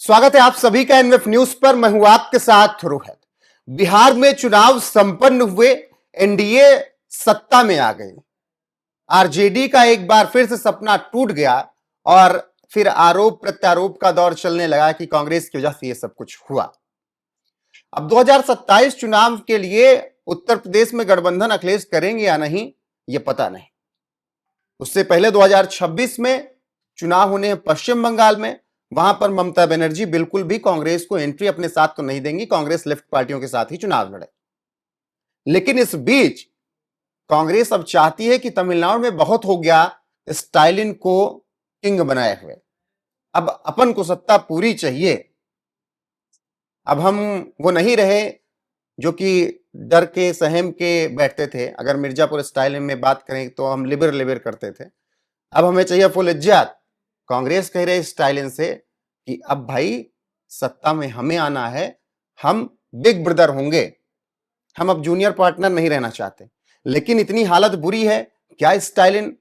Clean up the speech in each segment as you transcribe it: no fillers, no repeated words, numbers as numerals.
स्वागत है आप सभी का एनएफ न्यूज पर। मैं हूं आपके साथ रोहित। बिहार में चुनाव संपन्न हुए, एनडीए सत्ता में आ गई। आरजेडी का एक बार फिर से सपना टूट गया और फिर आरोप प्रत्यारोप का दौर चलने लगा कि कांग्रेस की वजह से यह सब कुछ हुआ। अब 2027 चुनाव के लिए उत्तर प्रदेश में गठबंधन अखिलेश करेंगे या नहीं, यह पता नहीं। उससे पहले 2026 में चुनाव होने हैं पश्चिम बंगाल में। वहां पर ममता बनर्जी बिल्कुल भी कांग्रेस को एंट्री अपने साथ तो नहीं देंगी, कांग्रेस लेफ्ट पार्टियों के साथ ही चुनाव लड़े। लेकिन इस बीच कांग्रेस अब चाहती है कि तमिलनाडु में बहुत हो गया स्टालिन को किंग बनाए हुए, अब अपन को सत्ता पूरी चाहिए। अब हम वो नहीं रहे जो कि डर के सहम के बैठते थे। अगर मिर्जापुर स्टाइल में बात करें तो हम लिबर लिबर करते थे। अब हमें चाहिए फुल इज्जत। कांग्रेस कह रहे स्टालिन से कि अब भाई सत्ता में हमें आना है, हम बिग ब्रदर होंगे, हम अब जूनियर पार्टनर नहीं रहना चाहते। लेकिन इतनी हालत बुरी है, क्या स्टालिन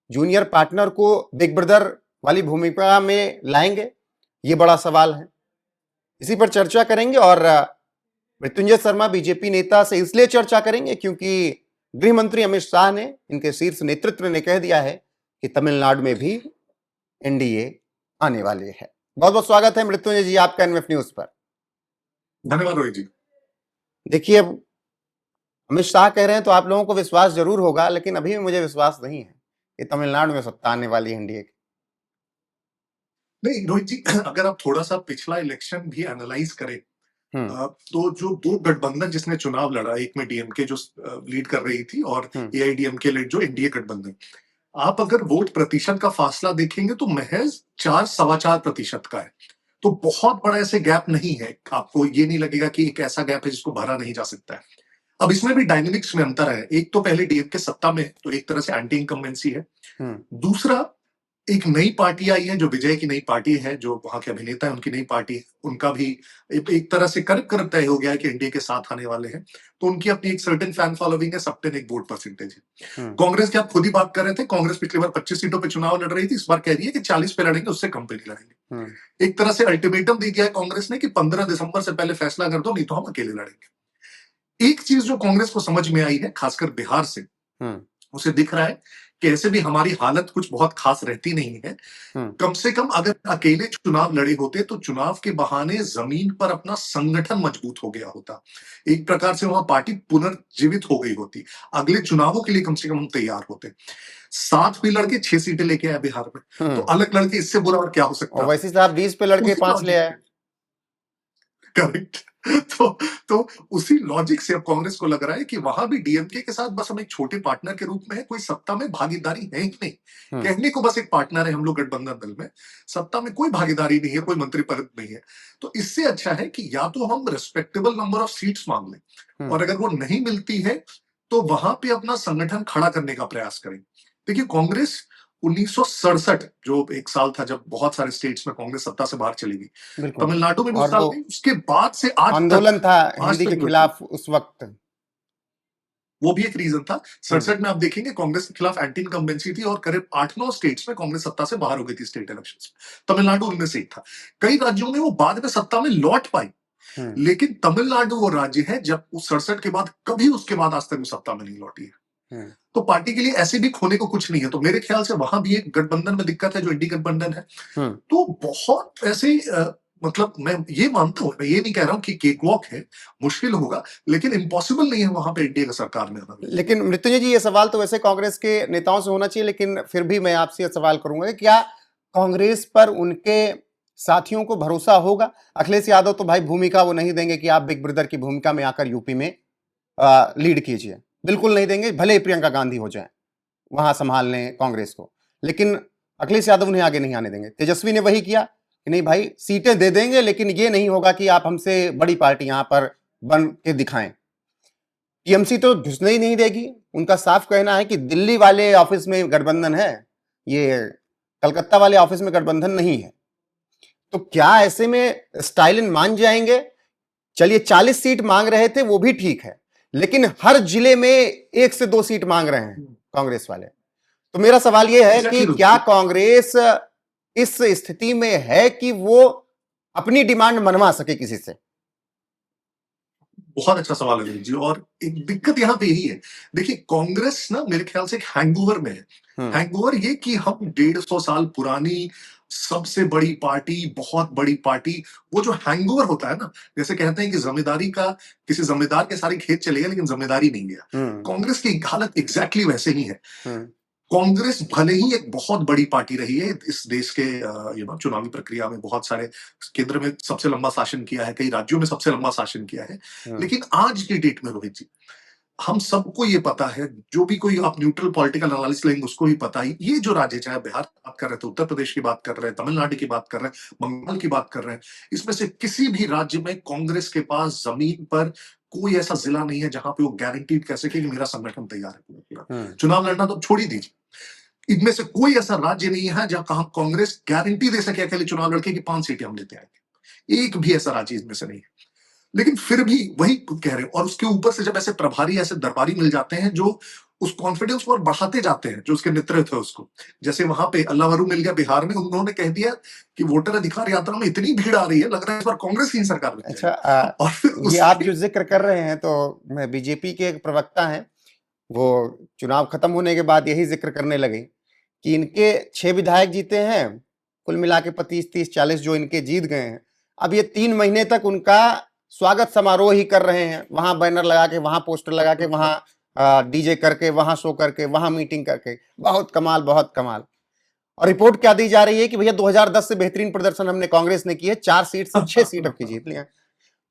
जूनियर पार्टनर को बिग ब्रदर वाली भूमिका में लाएंगे? यह बड़ा सवाल है। इसी पर चर्चा करेंगे और मृत्युंजय शर्मा बीजेपी नेता से इसलिए चर्चा करेंगे क्योंकि गृह मंत्री अमित शाह ने, इनके शीर्ष नेतृत्व ने कह दिया है कि तमिलनाडु में भी एनडीए आने वाली है। बहुत बहुत स्वागत है मृत्युंजय जी आपका एनएफ न्यूज पर। धन्यवाद रोहित जी। देखिए, अब अमित शाह कह रहे हैं तो आप लोगों को विश्वास जरूर होगा, लेकिन अभी भी मुझे विश्वास नहीं है कि तमिलनाडु में सत्ता आने वाली है एनडीए की। नहीं रोहित जी, अगर आप थोड़ा सा पिछला इलेक्शन भी एनालाइज करें तो जो दो गठबंधन जिसने चुनाव लड़ा, एक में डीएमके जो लीड कर रही थी और एआईडीएमके लीड जो एनडीए गठबंधन, आप अगर वोट प्रतिशत का फासला देखेंगे तो महज 4-4.25% का है। तो बहुत बड़ा ऐसे गैप नहीं है, आपको ये नहीं लगेगा कि एक ऐसा गैप है जिसको भरा नहीं जा सकता है। अब इसमें भी डायनेमिक्स में अंतर है। एक तो पहले डीएमके सत्ता में, तो एक तरह से एंटी इनकम्बेंसी है। दूसरा, एक नई पार्टी आई है जो विजय की नई पार्टी है, जो वहां के अभिनेता है उनकी नई पार्टी है, उनका भी एक तरह से करीब तय हो गया है कि एनडीए के साथ आने वाले हैं। तो उनकी अपनी एक सर्टेन फैन फॉलोइंग है, सब एक वोट परसेंटेज है। कांग्रेस की आप खुद ही बात कर रहे थे, कांग्रेस पिछली बार 25 सीटों पर चुनाव लड़ रही थी, इस बार कह रही है कि 40 पे लड़ेंगे, उससे कम पे नहीं लड़ेंगे। एक तरह से अल्टीमेटम दे दिया है कांग्रेस ने कि 15 दिसंबर से पहले फैसला कर दो, नहीं तो हम अकेले लड़ेंगे। एक चीज जो कांग्रेस को समझ में आई है, खासकर बिहार से, उसे दिख रहा है कि ऐसे भी हमारी हालत कुछ बहुत खास रहती नहीं है। कम से कम अगर अकेले चुनाव लड़े होते तो चुनाव के बहाने जमीन पर अपना संगठन मजबूत हो गया होता, एक प्रकार से वहां पार्टी पुनर्जीवित हो गई होती, अगले चुनावों के लिए कम से कम हम तैयार होते। 7 पे लड़के 6 सीटें लेके आए बिहार में, तो अलग लड़के इससे बुरा और क्या हो सकता है। वैसे साहब 20 पे लड़के 5 ले आए। करेक्ट। तो उसी लॉजिक से अब कांग्रेस को लग रहा है कि वहां भी डीएमके के साथ बस हम एक छोटे पार्टनर के रूप में है, कोई सत्ता में भागीदारी है ही नहीं। कहने को बस एक पार्टनर है हम लोग गठबंधन दल में, सत्ता में कोई भागीदारी नहीं है, कोई मंत्री पद नहीं है। तो इससे अच्छा है कि या तो हम रिस्पेक्टेबल नंबर ऑफ सीट्स मांग लें, और अगर वो नहीं मिलती है तो वहां पे अपना संगठन खड़ा करने का प्रयास करें। देखिए, कांग्रेस 1967 जो एक साल था जब बहुत सारे स्टेट्स में कांग्रेस सत्ता से बाहर चली गई, तमिलनाडु में भी साल नहीं, उसके बाद से आज आंदोलन था हिंदी के खिलाफ उस वक्त, वो भी एक रीजन था। 67 में आप देखेंगे कांग्रेस के खिलाफ एंटी इनकम्बेंसी थी और करीब 8-9 स्टेट्स में कांग्रेस सत्ता से बाहर हो गई थी स्टेट इलेक्शंस में। तमिलनाडु उनमें से एक था। कई राज्यों में वो बाद में सत्ता में लौट पाई, लेकिन तमिलनाडु वो राज्य है जब उस 67 के बाद कभी उसके बाद आज तक वो सत्ता में नहीं लौटी है। तो पार्टी के लिए ऐसे भी खोने को कुछ नहीं है। तो मेरे ख्याल से वहां भी एक गठबंधन में दिक्कत है जो इंडी गठबंधन है। तो बहुत ऐसे मतलब मैं ये मानता हूं, मैं ये नहीं कह रहा हूं कि केक वॉक है, मुश्किल होगा, लेकिन इम्पॉसिबल नहीं है वहां पे इंडिया का सरकार में आना। लेकिन मृत्युंजय जी, ये सवाल तो वैसे कांग्रेस के नेताओं से होना चाहिए, लेकिन फिर भी मैं आपसे सवाल करूंगा, क्या कांग्रेस पर उनके साथियों को भरोसा होगा? अखिलेश यादव तो भाई भूमिका वो नहीं देंगे कि आप बिग ब्रदर की भूमिका में आकर यूपी में लीड कीजिए, बिल्कुल नहीं देंगे, भले ही प्रियंका गांधी हो जाए वहां संभाल लें कांग्रेस को, लेकिन अखिलेश यादव उन्हें आगे नहीं आने देंगे। तेजस्वी ने वही किया कि नहीं भाई, सीटें दे देंगे, लेकिन ये नहीं होगा कि आप हमसे बड़ी पार्टी यहां पर बन के दिखाएं। टीएमसी तो घुसने ही नहीं देगी, उनका साफ कहना है कि दिल्ली वाले ऑफिस में गठबंधन है, ये कलकत्ता वाले ऑफिस में गठबंधन नहीं है। तो क्या ऐसे में स्टालिन मान जाएंगे? चलिए 40 सीट मांग रहे थे, वो भी ठीक है, लेकिन हर जिले में 1 से 2 सीट मांग रहे हैं कांग्रेस वाले। तो मेरा सवाल यह है कि क्या कांग्रेस इस स्थिति में है कि वो अपनी डिमांड मनवा सके किसी से? बहुत अच्छा सवाल है रोहित जी, और एक दिक्कत यहाँ पे यही है। देखिए, कांग्रेस ना मेरे ख्याल से एक हैंगओवर में है। हैंगओवर ये कि हम 150 साल पुरानी सबसे बड़ी पार्टी, बहुत बड़ी पार्टी, वो जो हैंगओवर होता है ना, जैसे कहते हैं कि जिम्मेदारी का किसी जिम्मेदार के सारे खेत चले गए लेकिन जिम्मेदारी नहीं गया। कांग्रेस की हालत एग्जैक्टली वैसे ही है। कांग्रेस भले ही एक बहुत बड़ी पार्टी रही है इस देश के चुनावी प्रक्रिया में, बहुत सारे केंद्र में सबसे लंबा शासन किया है, कई राज्यों में सबसे लंबा शासन किया है, लेकिन आज की डेट में रोहित जी, हम सबको ये पता है, जो भी कोई आप न्यूट्रल पॉलिटिकल एनालिसिस लेंगे उसको भी पता है, ये जो राज्य, चाहे बिहार की बात कर रहे थे, उत्तर प्रदेश की बात कर रहे हैं, तमिलनाडु की बात कर रहे हैं, बंगाल की बात कर रहे हैं, इसमें से किसी भी राज्य में कांग्रेस के पास जमीन पर कोई ऐसा जिला नहीं है जहां पे वो गारंटीड कह सके कि मेरा संगठन तैयार है पूरा। चुनाव लड़ना तो छोड़ ही दीजिए, इनमें से कोई ऐसा राज्य नहीं है जहां कहा कांग्रेस गारंटी दे सके अकेले चुनाव लड़के की 5 सीटें हम लेते आएंगे। एक भी ऐसा राज्य इसमें से नहीं है। लेकिन फिर भी वही कह रहे हैं, और उसके ऊपर से जब ऐसे प्रभारी, ऐसे दरबारी मिल जाते हैं जो उस कॉन्फिडेंस को और बढ़ाते जाते हैं, जो उसके नेतृत्व है उसको, जैसे वहां पे अल्लावरू मिल गया बिहार में, उन्होंने कह दिया कि वोटर अधिकार यात्रा में इतनी भीड़ आ रही है, लग रहा है इस बार कांग्रेस की सरकार में। अच्छा, और फिर ये आप जो जिक्र कर रहे हैं, तो मैं बीजेपी के एक प्रवक्ता हैं, वो चुनाव खत्म होने के बाद यही जिक्र करने लगे कि इनके 6 विधायक जीते हैं, कुल मिला के 25-30-40 जो इनके जीत गए हैं, अब ये 3 महीने तक उनका स्वागत समारोह ही कर रहे हैं, वहां बैनर लगा के, वहां पोस्टर लगा के, वहां डीजे करके, वहां शो करके, वहां मीटिंग करके। बहुत कमाल, बहुत कमाल। और रिपोर्ट क्या दी जा रही है कि भैया 2010 से बेहतरीन प्रदर्शन हमने कांग्रेस ने की है, 4 सीट से 6 सीट अब की जीत लिया।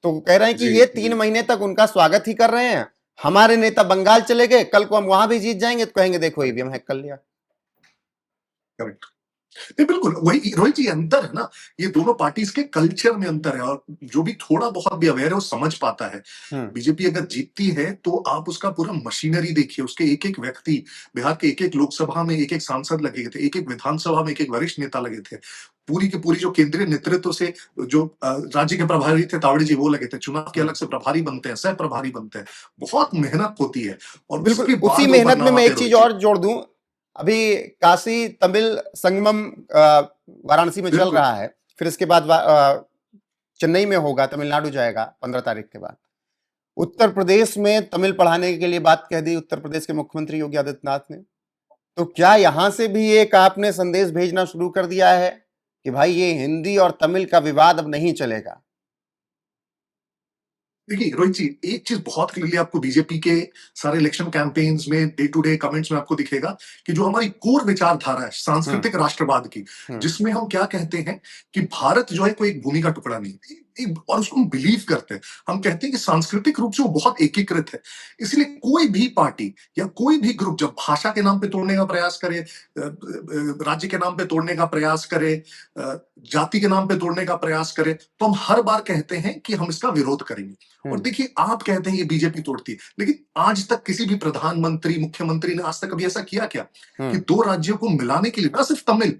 तो कह रहे हैं कि ये 3 महीने तक उनका स्वागत ही कर रहे हैं। हमारे नेता बंगाल चले गए, कल को हम वहां भी जीत जाएंगे तो कहेंगे देखो ईवीएम हैक कर लिया। करेक्ट। नहीं, बिल्कुल वही रोहित जी, अंतर है ना, ये दोनों पार्टीज के कल्चर में अंतर है, और जो भी थोड़ा बहुत भी अवेयर है वो समझ पाता है। बीजेपी अगर जीतती है तो आप उसका पूरा मशीनरी देखिए, उसके एक एक व्यक्ति, बिहार के एक एक लोकसभा में एक एक सांसद लगे थे, एक एक विधानसभा में एक एक वरिष्ठ नेता लगे थे, पूरी की पूरी जो केंद्रीय नेतृत्व से जो राज्य के प्रभारी थे तावड़े जी, वो लगे थे, चुनाव के अलग से प्रभारी बनते हैं, सह प्रभारी बनते हैं, बहुत मेहनत होती है। और बिल्कुल, उसी मेहनत में मैं एक चीज और जोड़ दूं, अभी काशी तमिल संगमम वाराणसी में चल रहा है, फिर इसके बाद चेन्नई में होगा, तमिलनाडु जाएगा 15 तारीख के बाद। उत्तर प्रदेश में तमिल पढ़ाने के लिए बात कह दी उत्तर प्रदेश के मुख्यमंत्री योगी आदित्यनाथ ने। तो क्या यहां से भी एक आपने संदेश भेजना शुरू कर दिया है कि भाई ये हिंदी और तमिल का विवाद अब नहीं चलेगा? देखिए रोहित जी, एक चीज बहुत क्लियरली आपको बीजेपी के सारे इलेक्शन कैंपेन्स में, डे टू डे कमेंट्स में आपको दिखेगा कि जो हमारी कोर विचारधारा है सांस्कृतिक राष्ट्रवाद की, जिसमें हम क्या कहते हैं कि भारत जो है कोई एक भूमि का टुकड़ा नहीं, और उसको हम बिलीव करते हैं। हम कहते हैं कि सांस्कृतिक रूप से वो बहुत एकीकृत है। इसलिए कोई भी पार्टी या कोई भी ग्रुप जब भाषा के नाम पे तोड़ने का प्रयास करे, राज्य के नाम पे तोड़ने का प्रयास करे, जाति के नाम पे तोड़ने का प्रयास करे, तो हम हर बार कहते हैं कि हम इसका विरोध करेंगे। और देखिए, आप कहते हैं ये बीजेपी तोड़ती है, लेकिन आज तक किसी भी प्रधानमंत्री, मुख्यमंत्री ने आज तक कभी ऐसा किया क्या कि 2 राज्यों को मिलाने के लिए, ना सिर्फ तमिल,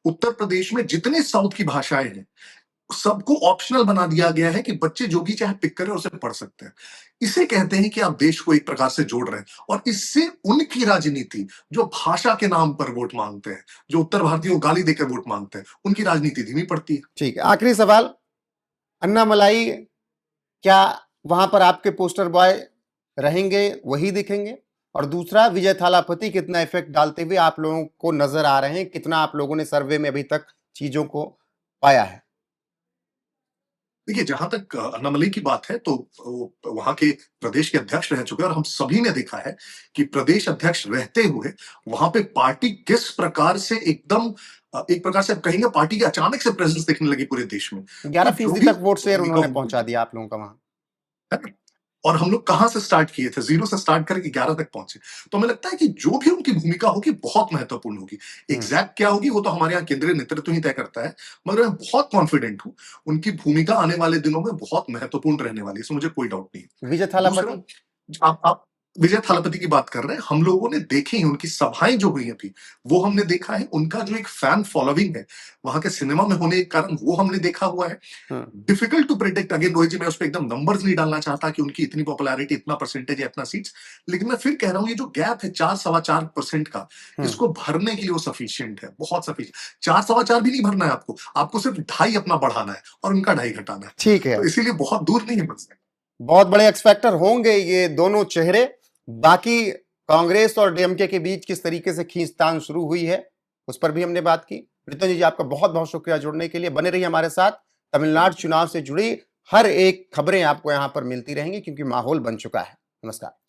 उत्तर प्रदेश में जितने साउथ की भाषाएं हैं सबको ऑप्शनल बना दिया गया है कि बच्चे जो भी चाहे पिक करें उसे पढ़ सकते हैं। इसे कहते हैं कि आप देश को एक प्रकार से जोड़ रहे हैं, और इससे उनकी राजनीति, जो भाषा के नाम पर वोट मांगते हैं, जो उत्तर भारतीयों को गाली देकर वोट मांगते हैं, उनकी राजनीति धीमी पड़ती है। ठीक है, आखिरी सवाल, अन्नामलाई क्या वहां पर आपके पोस्टर बॉय रहेंगे, वही दिखेंगे? और दूसरा, विजय थालापति कितना इफेक्ट डालते हुए आप लोगों को नजर आ रहे हैं? कितना आप लोगों ने सर्वे में अभी तक चीजों को पाया है? देखिए, जहां तक अन्नामलई की बात है तो वहां के प्रदेश के अध्यक्ष रह चुके हैं, और हम सभी ने देखा है कि प्रदेश अध्यक्ष रहते हुए वहां पे पार्टी किस प्रकार से एकदम एक प्रकार से आप कहेंगे पार्टी की अचानक से प्रेजेंस दिखने लगी पूरे देश में। 11% तक वोट शेयर उन्होंने पहुंचा दिया आप लोगों का वहां। और हम लोग कहां से स्टार्ट किए थे, 0 से स्टार्ट करके 11 तक पहुंचे। तो हमें लगता है कि जो भी उनकी भूमिका होगी बहुत महत्वपूर्ण होगी। एग्जैक्ट क्या होगी वो तो हमारे यहाँ केंद्रीय नेतृत्व ही तय करता है, मगर मैं बहुत कॉन्फिडेंट हूं उनकी भूमिका आने वाले दिनों में बहुत महत्वपूर्ण रहने वाली है, इसमें मुझे कोई डाउट नहीं है। विजय थालापति, आप विजय थालापति की बात कर रहे हैं, हम लोगों ने देखी हैं उनकी सभाएं जो हुई अभी, वो हमने देखा है, उनका जो एक फैन फॉलोइंग है वहां के सिनेमा में होने के कारण वो हमने देखा हुआ है। Difficult to predict, again Rohit ji, मैं उस पर एकदम नंबर्स नहीं डालना चाहता कि उनकी इतनी पॉपुलैरिटी, इतना परसेंटेज है, इतना सीट्स, लेकिन मैं फिर कह रहा हूं ये जो गैप है 4-4.25% का, इसको भरने के लिए वो सफिशियंट है, बहुत सफिशियंट। 4-4.25 भी नहीं भरना है आपको, आपको सिर्फ 2.5 अपना बढ़ाना है और उनका 2.5 घटाना है। ठीक है, तो इसीलिए बहुत दूर नहीं है बस। बहुत बड़े एक्सपेक्टर होंगे ये दोनों चेहरे। बाकी कांग्रेस और डीएमके के बीच किस तरीके से खींचतान शुरू हुई है उस पर भी हमने बात की। रितन जी आपका बहुत बहुत शुक्रिया जुड़ने के लिए। बने रहिए हमारे साथ, तमिलनाडु चुनाव से जुड़ी हर एक खबरें आपको यहां पर मिलती रहेंगी क्योंकि माहौल बन चुका है। नमस्कार।